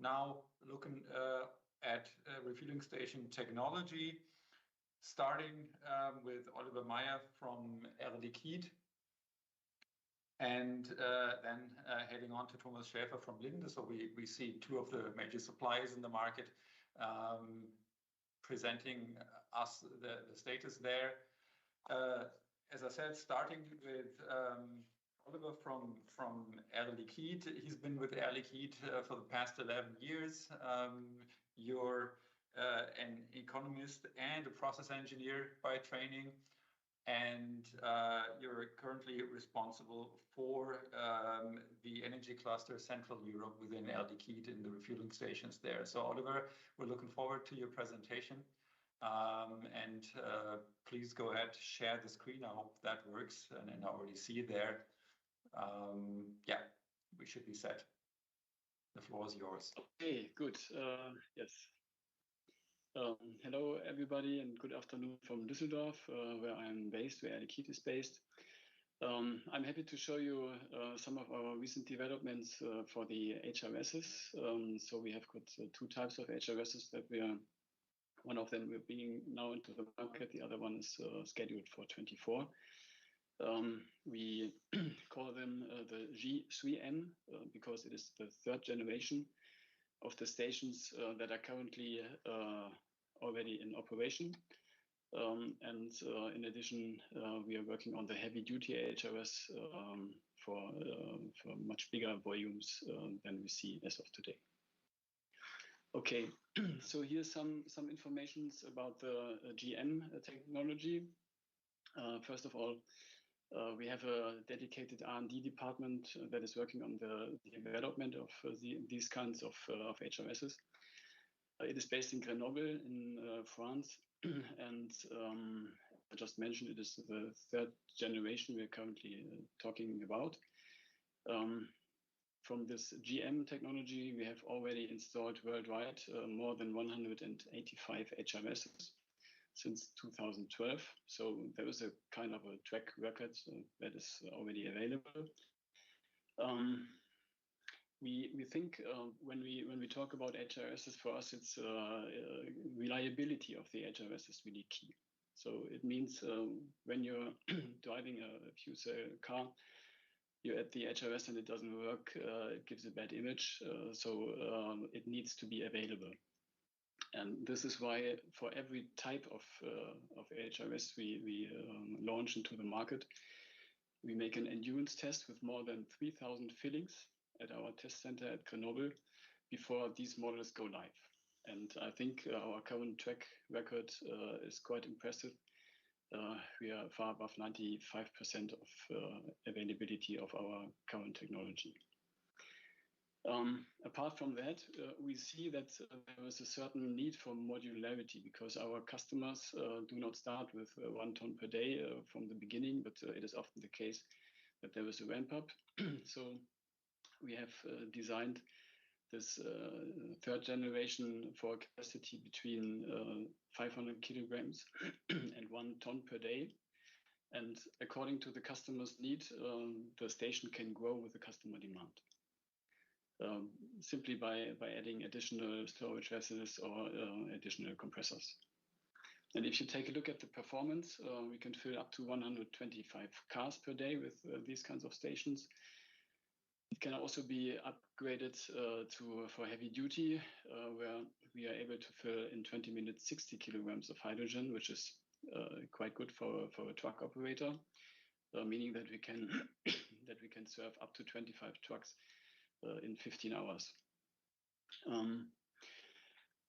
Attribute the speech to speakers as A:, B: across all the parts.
A: Now looking at refueling station technology, starting with Oliver Meier from Liquide, and then heading on to Thomas Schäfer from Linde. So we see two of the major suppliers in the market presenting us the status there. As I said, starting with Oliver from Air Liquide. He's been with Air Liquide for the past 11 years. You're an economist and a process engineer by training, and you're currently responsible for the energy cluster Central Europe within Air Liquide in the refueling stations there. So Oliver, we're looking forward to your presentation. And please go ahead, share the screen. I hope that works, and I already see it there. Yeah, we should be set. The floor is yours.
B: Okay, good. Yes. Hello, everybody, and good afternoon from Düsseldorf, where I'm based, where Air Liquide is based. I'm happy to show you some of our recent developments for the HRSs. So we have got two types of HRSs that we are. One of them we're bringing now into the market. The other one is scheduled for 24. We call them the G3N because it is the third generation of the stations that are currently already in operation. And in addition, we are working on the heavy-duty HRS for much bigger volumes than we see as of today. Okay, so here's some information about the GM technology. First of all, we have a dedicated R&D department that is working on the development of these kinds of HRSs. It is based in Grenoble in France, and I just mentioned it is the third generation we're currently talking about. From this GM technology, we have already installed worldwide more than 185 HRSs since 2012. So there is a kind of a track record that is already available. We think when we talk about HRSs, for us, it's reliability of the HRS is really key. So it means when you're driving a fuel cell car, you're at the HRS and it doesn't work, it gives a bad image. So it needs to be available. And this is why for every type of HRS we launch into the market, we make an endurance test with more than 3,000 fillings at our test center at Grenoble before these models go live. And I think our current track record is quite impressive. We are far above 95% of availability of our current technology. Apart from that, we see that there is a certain need for modularity because our customers do not start with 1 ton per day from the beginning, but it is often the case that there is a ramp up. So we have designed this third generation for a capacity between 500 kilograms and 1 ton per day. And according to the customer's need, the station can grow with the customer demand. Simply by adding additional storage vessels or additional compressors. And if you take a look at the performance, we can fill up to 125 cars per day with these kinds of stations. It can also be upgraded for heavy duty, where we are able to fill in 20 minutes 60 kilograms of hydrogen, which is quite good for a truck operator, meaning that we can serve up to 25 trucks in 15 hours.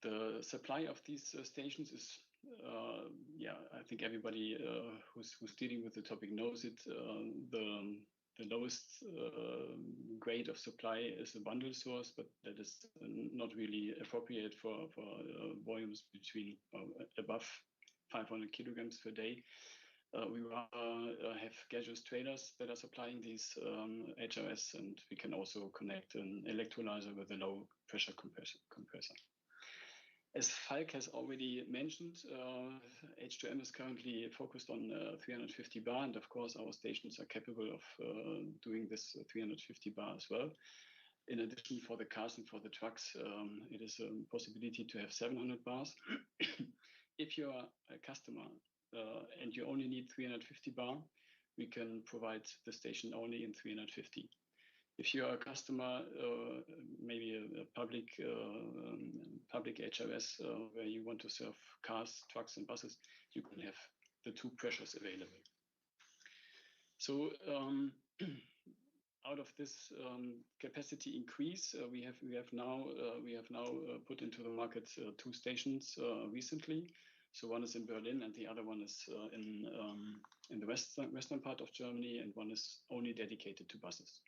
B: The supply of these stations is, I think everybody who's dealing with the topic knows it. The lowest grade of supply is a bundle source, but that is not really appropriate for volumes between above 500 kilograms per day. We have gaseous trailers that are supplying these HRS, and we can also connect an electrolyzer with a low pressure compressor. As Falk has already mentioned, H2M is currently focused on 350 bar, and of course our stations are capable of doing this 350 bar as well. In addition, for the cars and for the trucks, it is a possibility to have 700 bars. If you are a customer and you only need 350 bar, we can provide the station only in 350. If you are a customer, maybe a public HRS where you want to serve cars, trucks, and buses, you can have the two pressures available. So out of this capacity increase, we have now put into the market two stations recently. So one is in Berlin, and the other one is in the western part of Germany, and one is only dedicated to buses.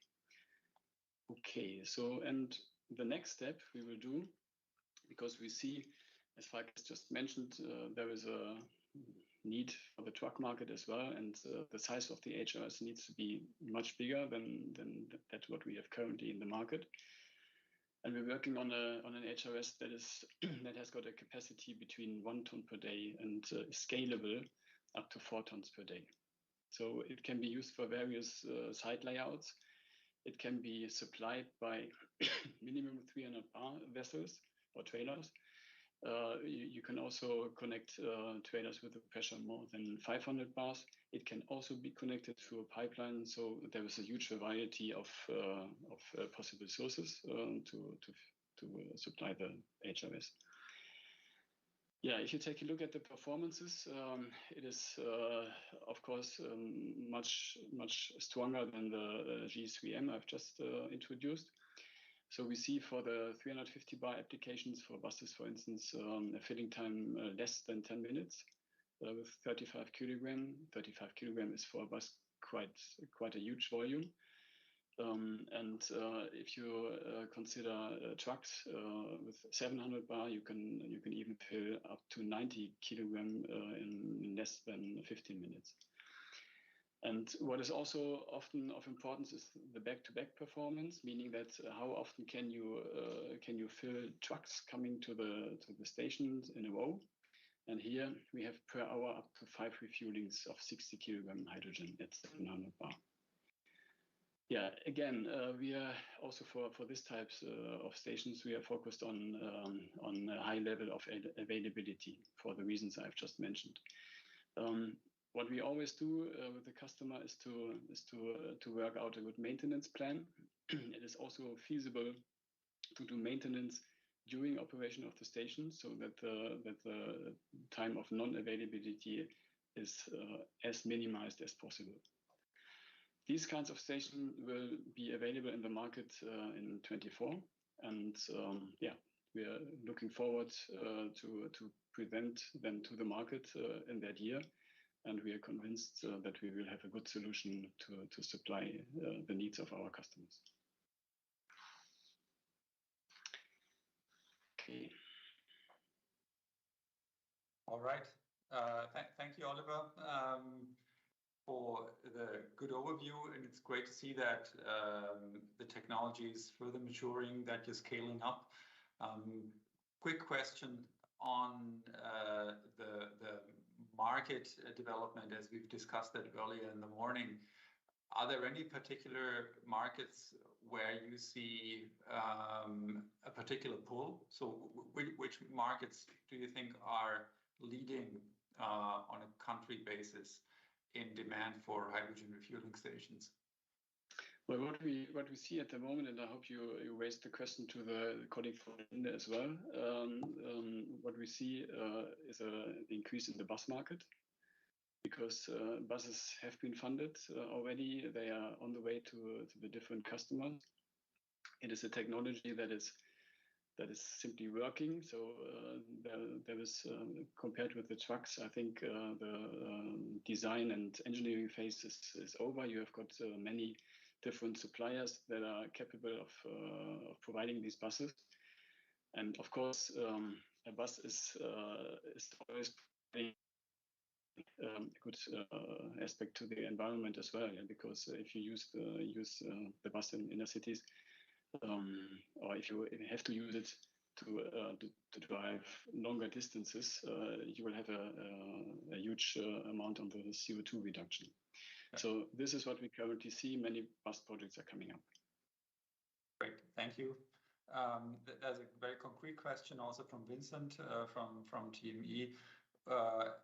B: Okay, so and the next step we will do, because we see, as Falk just mentioned, there is a need for the truck market as well, and the size of the HRS needs to be much bigger than that what we have currently in the market. And we're working on an HRS that has got a capacity between 1 ton per day and scalable up to 4 tons per day. So it can be used for various site layouts. It can be supplied by minimum 300 bar vessels or trailers. You can also connect trailers with a pressure more than 500 bars. It can also be connected through a pipeline. So there is a huge variety of possible sources to supply the HRS. Yeah, if you take a look at the performances, it is of course much stronger than the G3M I've just introduced. So we see for the 350 bar applications for buses, for instance, a filling time less than 10 minutes with 35 kilogram. 35 kilogram is for a bus quite a huge volume. And if you consider trucks with 700 bar, you can even fill up to 90 kilogram in less than 15 minutes. And what is also often of importance is the back-to-back performance, meaning that how often can you fill trucks coming to the stations in a row? And here we have per hour up to 5 refuelings of 60 kilogram hydrogen at 700 bar. Yeah, again, we are also for these types of stations, we are focused on a high level of availability for the reasons I've just mentioned. What we always do with the customer is to work out a good maintenance plan. It is also feasible to do maintenance during operation of the station, so that the time of non-availability is as minimized as possible. These kinds of stations will be available in the market in 24, and yeah, we are looking forward to present them to the market in that year. And we are convinced that we will have a good solution to supply the needs of our customers. Okay.
A: All right. Thank you, Oliver, for the good overview. And it's great to see that the technology is further maturing, that you're scaling up. Quick question on the market development, as we've discussed that earlier in the morning. Are there any particular markets where you see a particular pull? So which markets do you think are leading on a country basis in demand for hydrogen refueling stations?
B: Well, what we see at the moment, and I hope you raised the question to the colleague from India as well, what we see is an increase in the bus market, because buses have been funded already. They are on the way to the different customers. It is a technology that is simply working. So there is, compared with the trucks, I think the design and engineering phase is over. You have got many different suppliers that are capable of providing these buses. And of course, a bus is always a good aspect to the environment as well, yeah? Because if you use the bus in inner cities, or if you have to use it to drive longer distances, you will have a huge amount on the CO2 reduction. So this is what we currently see. Many bus projects are coming up.
A: Great, thank you. There's a very concrete question also from Vincent from TME,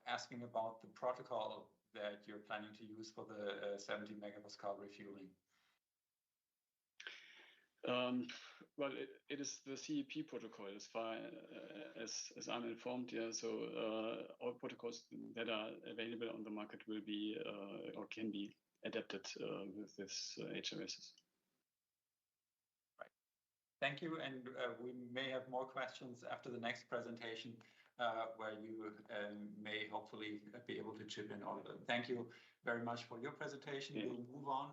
A: asking about the protocol that you're planning to use for the 70 megapascal refueling.
B: Well, it is the CEP protocol as far as I'm informed. Yeah, so all protocols that are available on the market will be or can be adapted with this HRSs.
A: Right. Thank you, and we may have more questions after the next presentation, where you may hopefully be able to chip in all of them. Thank you very much for your presentation. Yeah. We'll move on